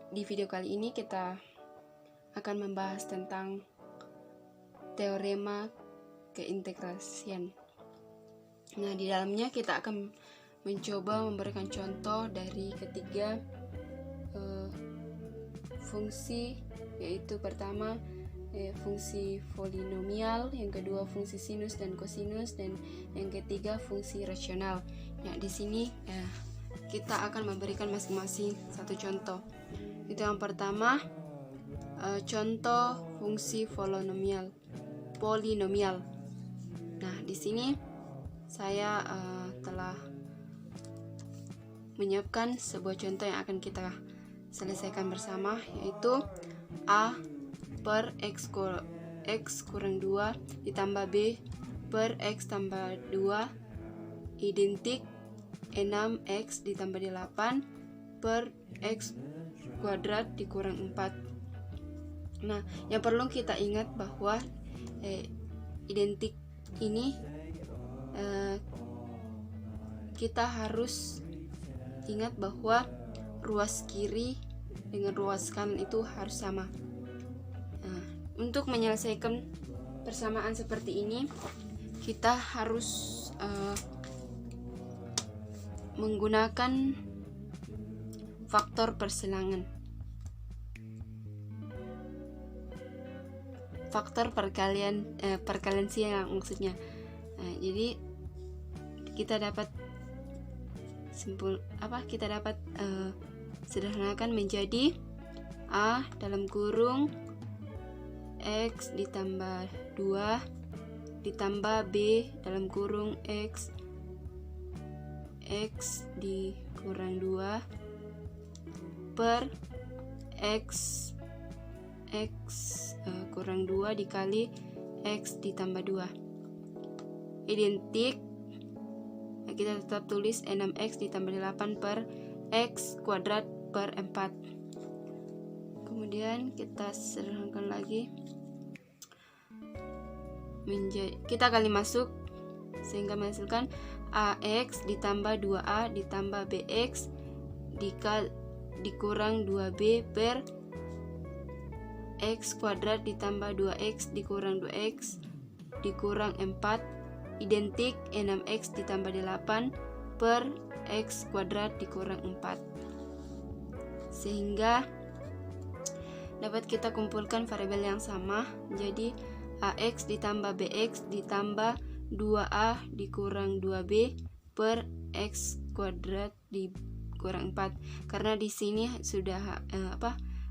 di video kali ini kita akan membahas tentang teorema keintegrasian. Nah, di dalamnya kita akan mencoba memberikan contoh dari ketiga fungsi, yaitu pertama fungsi polinomial, yang kedua fungsi sinus dan kosinus, dan yang ketiga fungsi rasional. Nah, di sini kita akan memberikan masing-masing satu contoh. Itu yang pertama, contoh fungsi polinomial. Nah, di sini saya telah menyiapkan sebuah contoh yang akan kita selesaikan bersama, yaitu A per X kurang 2 ditambah B per X tambah 2 identik 6X ditambah 8 per X kuadrat dikurang 4. Nah, yang perlu kita ingat bahwa identik ini kita harus ingat bahwa ruas kiri dengan ruas kanan itu harus sama. Nah, untuk menyelesaikan persamaan seperti ini, kita harus menggunakan faktor persilangan, faktor perkalian silang maksudnya. Nah, jadi kita dapat sederhanakan menjadi A dalam kurung X ditambah 2 ditambah B dalam kurung X dikurang 2 per X kurang 2 dikali X ditambah 2 identik. Nah, kita tetap tulis 6X ditambah 8 per X kuadrat per 4. Kemudian kita sederhanakan lagi, kita kali masuk sehingga menghasilkan AX ditambah 2A ditambah BX dikurang 2B per X kuadrat ditambah 2X dikurang 2X dikurang 4 identik 6X ditambah 8 per X kuadrat dikurang 4. Sehingga dapat kita kumpulkan variabel yang sama, jadi AX ditambah BX ditambah 2A dikurang 2B per X kuadrat dikurang 4. Karena di sini sudah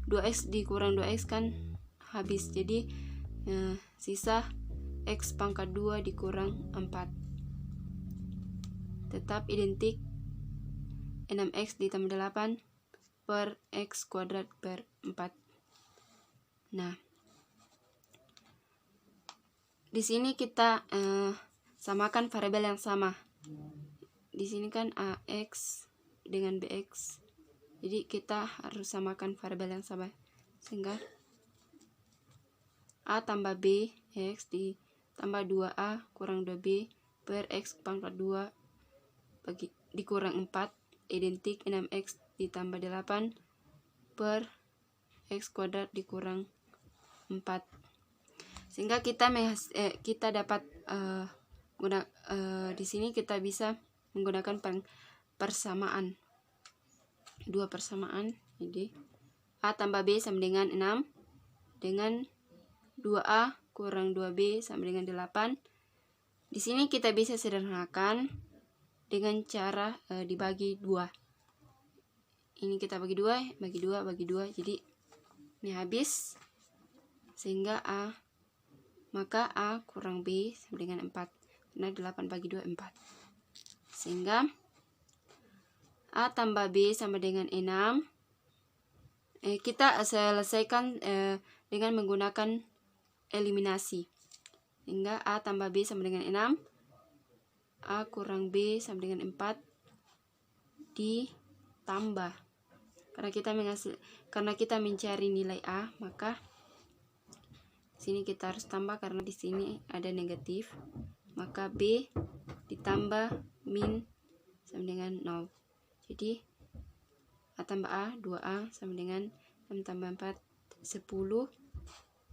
2X dikurang 2X kan habis, jadi sisa X pangkat 2 dikurang 4 tetap identik 6X ditambah 8 per X kuadrat per 4. Nah, di sini kita samakan variabel yang sama. Di sini kan AX dengan BX, jadi kita harus samakan variabel yang sama, sehingga A tambah B X ditambah 2A kurang 2B per X pangkat 2 dikurang 4 identik 6X ditambah 8 per X kuadrat dikurang 4. Sehingga kita dapat di sini kita bisa menggunakan persamaan, dua persamaan. Jadi A tambah B sama dengan 6 dengan 2A kurang 2B sama dengan 8. Di sini kita bisa sederhanakan dengan cara dibagi 2. Ini kita bagi 2, bagi 2. Jadi ini habis, sehingga maka A kurang B sama dengan 4. Karena 8 bagi 2 4. Sehingga A tambah B sama dengan 6. Kita selesaikan dengan menggunakan eliminasi, hingga A tambah B sama dengan 6, A kurang B sama dengan 4 ditambah, karena kita mencari nilai A, maka sini kita harus tambah karena di sini ada negatif, maka B ditambah min sama dengan 0. Jadi A tambah A 2A sama dengan 6 tambah 4 10.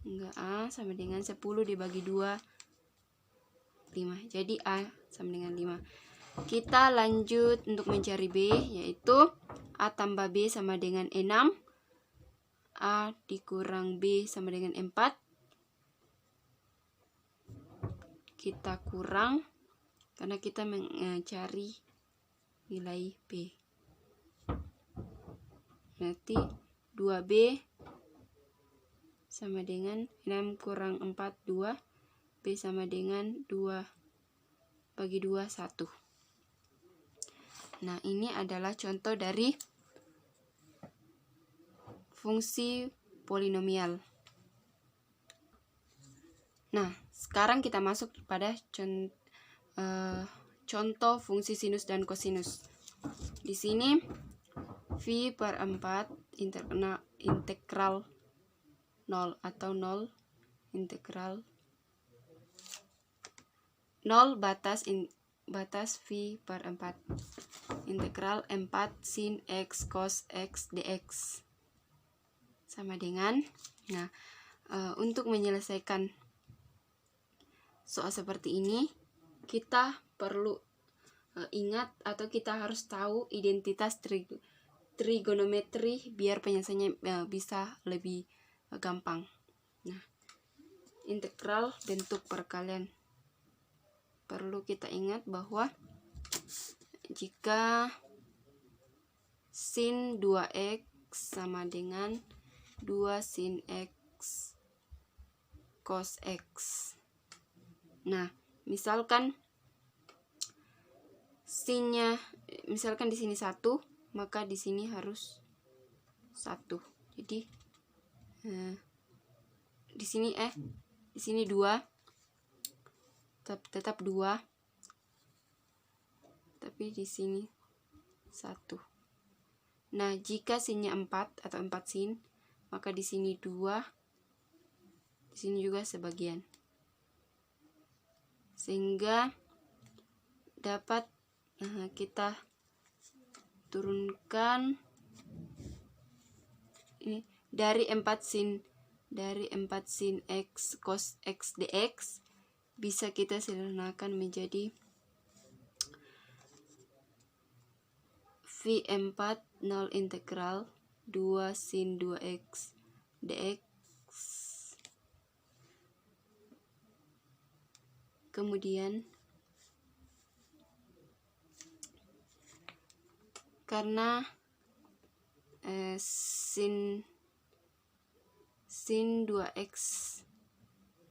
Enggak, A sama dengan 10 dibagi 2 5. Jadi A sama dengan 5. Kita lanjut untuk mencari B, yaitu A tambah B sama dengan 6. A dikurang B sama dengan 4. Kita kurang karena kita mencari nilai B. Berarti 2B sama dengan 6 kurang 4 2. B sama dengan 2 bagi 2 1. Nah, ini adalah contoh dari fungsi polinomial. Nah, sekarang kita masuk pada contoh fungsi sinus dan kosinus. Di sini V per 4 integral 0 atau 0 integral 0 batas V per 4 integral 4 sin X cos X dx sama dengan, nah, untuk menyelesaikan soal seperti ini kita perlu ingat atau kita harus tahu identitas trigonometri biar penyelesaiannya bisa lebih gampang. Nah, integral bentuk perkalian perlu kita ingat bahwa jika sin 2x sama dengan 2 sin X cos X. Nah, misalkan sinnya, misalkan di sini 1, maka di sini harus 1. Jadi di sini 2, tetap 2, tapi di sini 1. Nah, jika sinnya 4 atau 4 sin, maka di sini 2, di sini juga sebagian. Sehingga dapat kita turunkan ini dari 4 sin X cos X dx bisa kita sederhanakan menjadi V4 0 integral 2 sin 2x dx. Kemudian karena sin 2x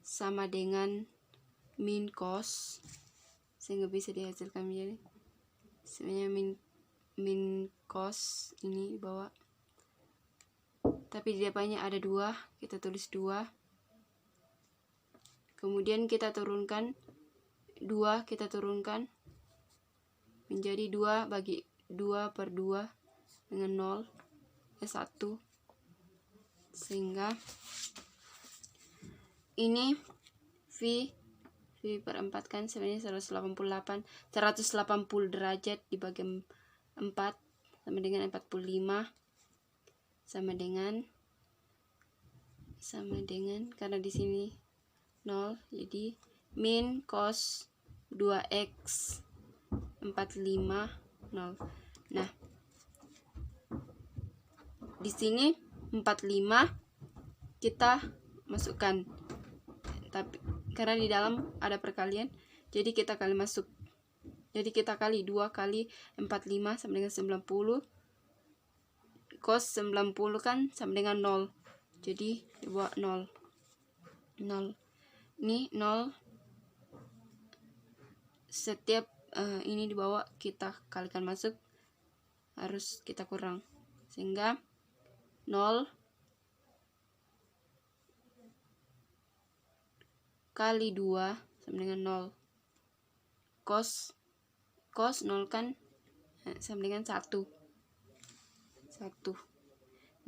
sama dengan min cos, sehingga bisa dihasilkan menjadi sebenarnya min cos ini di bawah, tapi di depannya ada 2, kita tulis 2. Kemudian kita turunkan 2, kita turunkan menjadi 2 bagi 2 per 2 dengan 1, sehingga ini V per 4 kan sebenarnya 180 derajat dibagi 4 sama dengan 45 sama dengan karena di sini 0, jadi min cos 2x 45 0. Nah, di sini 45 kita masukkan, tapi karena di dalam ada perkalian, jadi kita kali masuk. Jadi kita kali 2 kali 45 sama dengan 90. Cos 90 kan sama dengan 0. Jadi dibuat 0. Ini 0. Setiap ini dibawa kita kalikan masuk, harus kita kurang, sehingga 0 kali 2 sama dengan 0. Cos 0 kan sama dengan 1.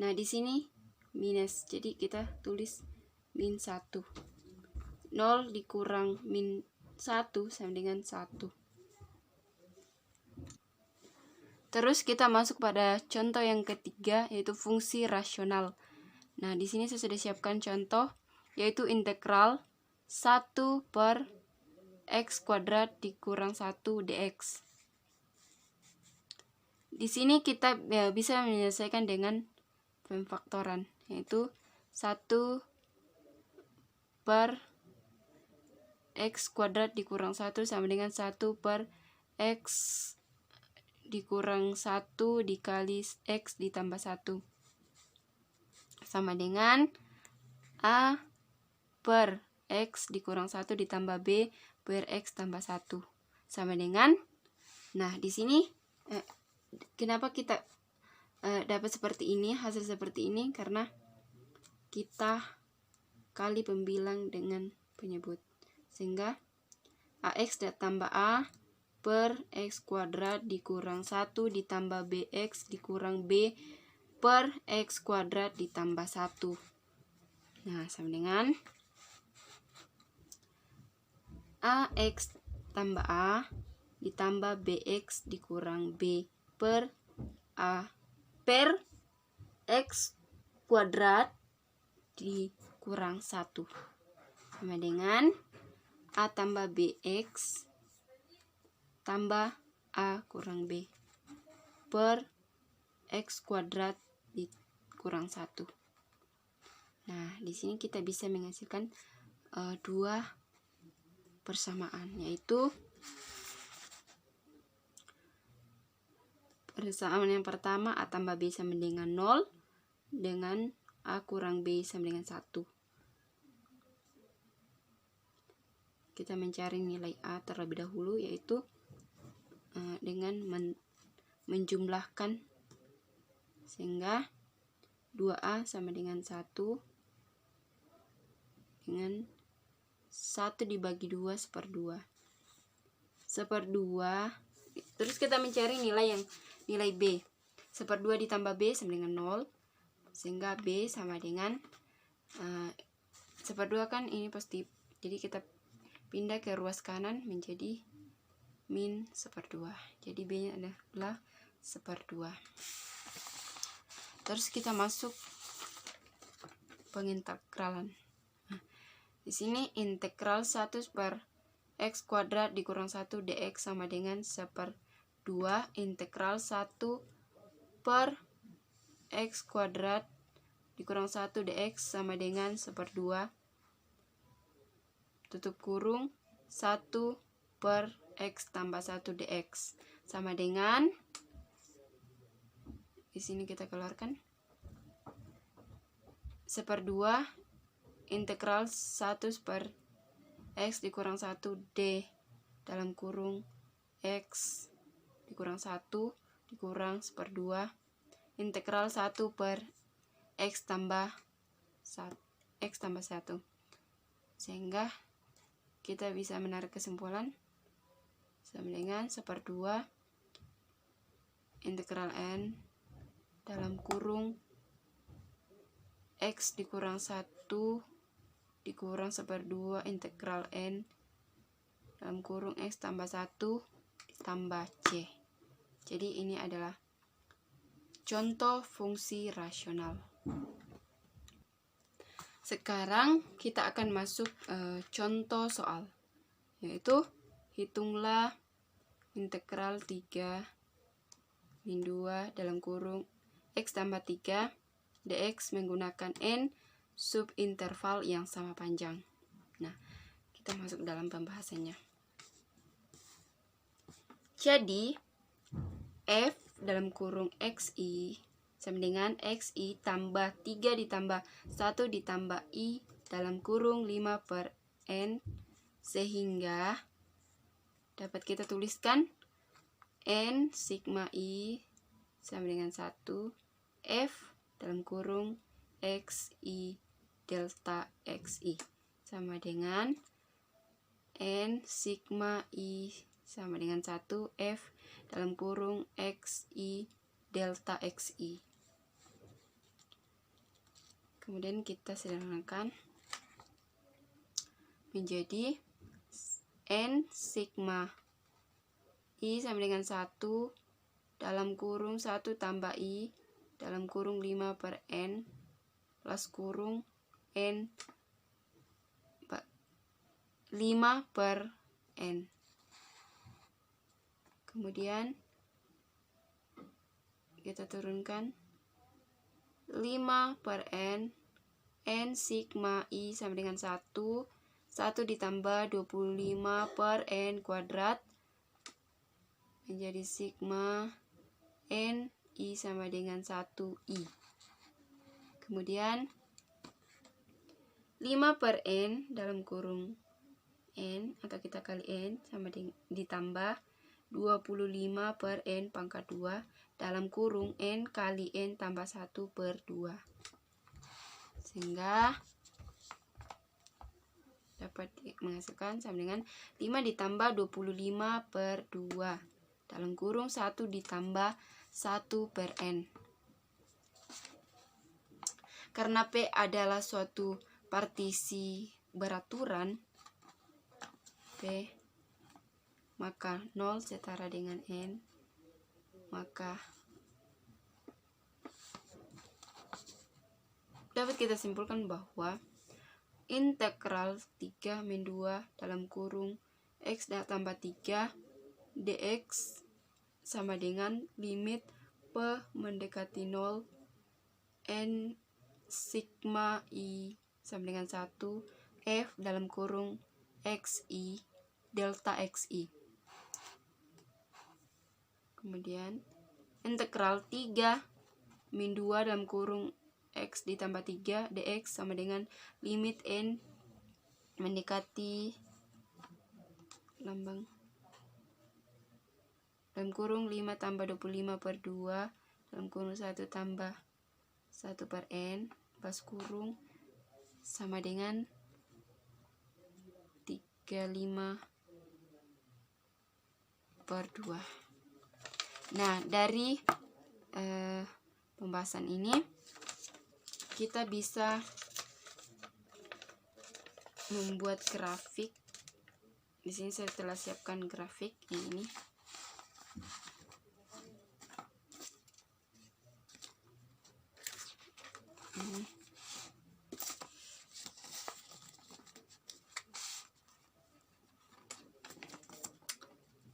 Nah, di sini minus, jadi kita tulis min 1. 0 dikurang min 1 sama dengan 1. Terus kita masuk pada contoh yang ketiga, yaitu fungsi rasional. Nah, di sini saya sudah siapkan contoh, yaitu integral 1 per x kuadrat dikurang 1 dx. Di sini kita bisa menyelesaikan dengan pemfaktoran, yaitu 1 per x kuadrat dikurang 1 sama dengan 1 per x dikurang 1 dikali x ditambah 1 sama dengan A per x dikurang 1 ditambah B per x tambah 1 sama dengan, nah di sini kenapa kita dapat seperti ini, hasil seperti ini, karena kita kali pembilang dengan penyebut, sehingga ax tambah a per x kuadrat dikurang 1 ditambah bx dikurang b per x kuadrat ditambah 1. Nah, sama dengan ax tambah a ditambah bx dikurang b per a per x kuadrat dikurang 1 sama dengan a tambah bx tambah a kurang b per x kuadrat dikurang 1. Nah, di sini kita bisa menghasilkan dua persamaan, yaitu persamaan yang pertama a tambah b sama dengan 0 dengan a kurang b sama dengan 1. Kita mencari nilai a terlebih dahulu, yaitu dengan menjumlahkan, sehingga 2a sama dengan 1 dengan 1 dibagi 2 1/2. 1/2. Terus kita mencari nilai b. 1/2 ditambah b sama dengan 0, sehingga b sama dengan 1/2 kan ini positif, jadi kita pindah ke ruas kanan menjadi min 1/2. Jadi b nya adalah 1/2. Terus kita masuk pengintegralan. Nah, di sini integral 1 per x kuadrat dikurang 1 dx sama dengan 1/2 integral 1 per x kuadrat dikurang 1 dx sama dengan 1/2 tutup kurung 1 per x tambah 1 dx sama dengan, di sini kita keluarkan 1/2 integral 1 per x dikurang 1 d dalam kurung x dikurang 1 dikurang 1/2 integral 1 per x tambah 1, sehingga kita bisa menarik kesimpulan sama dengan 1/2 integral n dalam kurung x dikurang 1 dikurang 1/2 integral n dalam kurung x tambah 1 ditambah c. Jadi ini adalah contoh fungsi rasional. Sekarang kita akan masuk contoh soal, yaitu hitunglah integral 3 min 2 dalam kurung x tambah 3 dx menggunakan n subinterval yang sama panjang. Nah, kita masuk dalam pembahasannya. Jadi f dalam kurung xi sama dengan xi tambah 3 ditambah 1 ditambah i dalam kurung 5 per n, sehingga dapat kita tuliskan n sigma i sama dengan 1 f dalam kurung xi delta xi sama dengan n sigma i sama dengan 1 f dalam kurung xi delta xi. Kemudian kita sederhanakan menjadi n sigma i sama dengan 1 dalam kurung 1 tambah I dalam kurung 5 per N plus kurung N 5 per N. Kemudian kita turunkan 5 per N sigma I sama dengan 1 ditambah 25 per N kuadrat menjadi sigma N I sama dengan 1I. Kemudian 5 per N dalam kurung N atau kita kali N sama dengan ditambah 25 per N pangkat 2 dalam kurung N kali N tambah 1 per 2. Sehingga dapat menghasilkan sama dengan 5 ditambah 25 per 2 dalam kurung 1 ditambah 1 per N. Karena P adalah suatu partisi beraturan P, maka 0 setara dengan N, maka dapat kita simpulkan bahwa integral 3 min 2 dalam kurung X tambah 3 dx sama dengan limit P mendekati 0 N sigma I sama dengan 1 F dalam kurung XI delta XI. Kemudian integral 3 min 2 dalam kurung X ditambah 3 dx sama dengan limit N mendekati lambang dalam kurung 5 tambah 25 per 2 dalam kurung 1 tambah 1 per N plus kurung sama dengan 35 per 2. Nah, dari pembahasan ini kita bisa membuat grafik. Di sini saya telah siapkan grafik ini.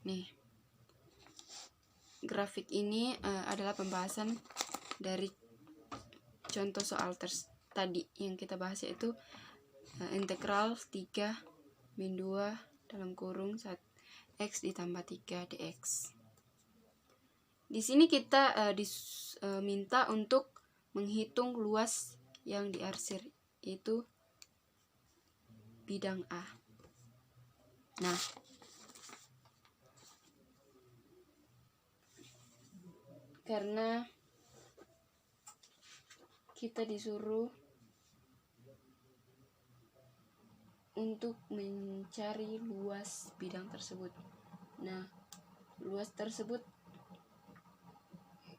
Nih, grafik ini adalah pembahasan dari contoh soal tadi yang kita bahas, yaitu integral 3 min 2 dalam kurung X ditambah 3 dx. Di sini kita diminta untuk menghitung luas yang diarsir, yaitu bidang A. Nah, karena kita disuruh untuk mencari luas bidang tersebut. Nah, luas tersebut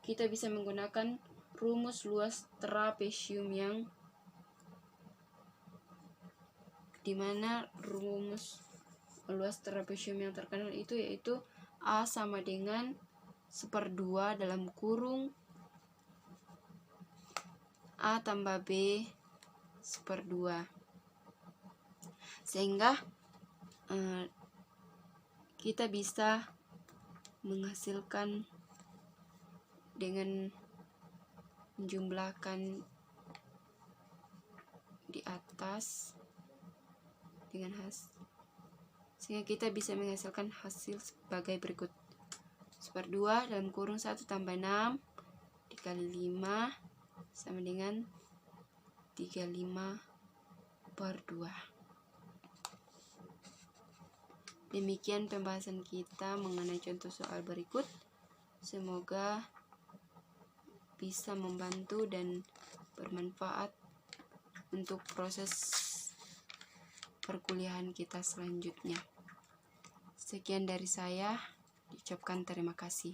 kita bisa menggunakan rumus luas trapesium, yang dimana rumus luas trapesium yang terkenal itu yaitu A sama dengan 1/2 dalam kurung A tambah B 1/2. Sehingga kita bisa menghasilkan dengan menjumlahkan di atas dengan sehingga kita bisa menghasilkan hasil sebagai berikut: 1/2 dalam kurung 1 tambah 6 dikali 5 sama dengan 35 per 2. Demikian pembahasan kita mengenai contoh soal berikut. Semoga bisa membantu dan bermanfaat untuk proses perkuliahan kita selanjutnya. Sekian dari saya, diucapkan terima kasih.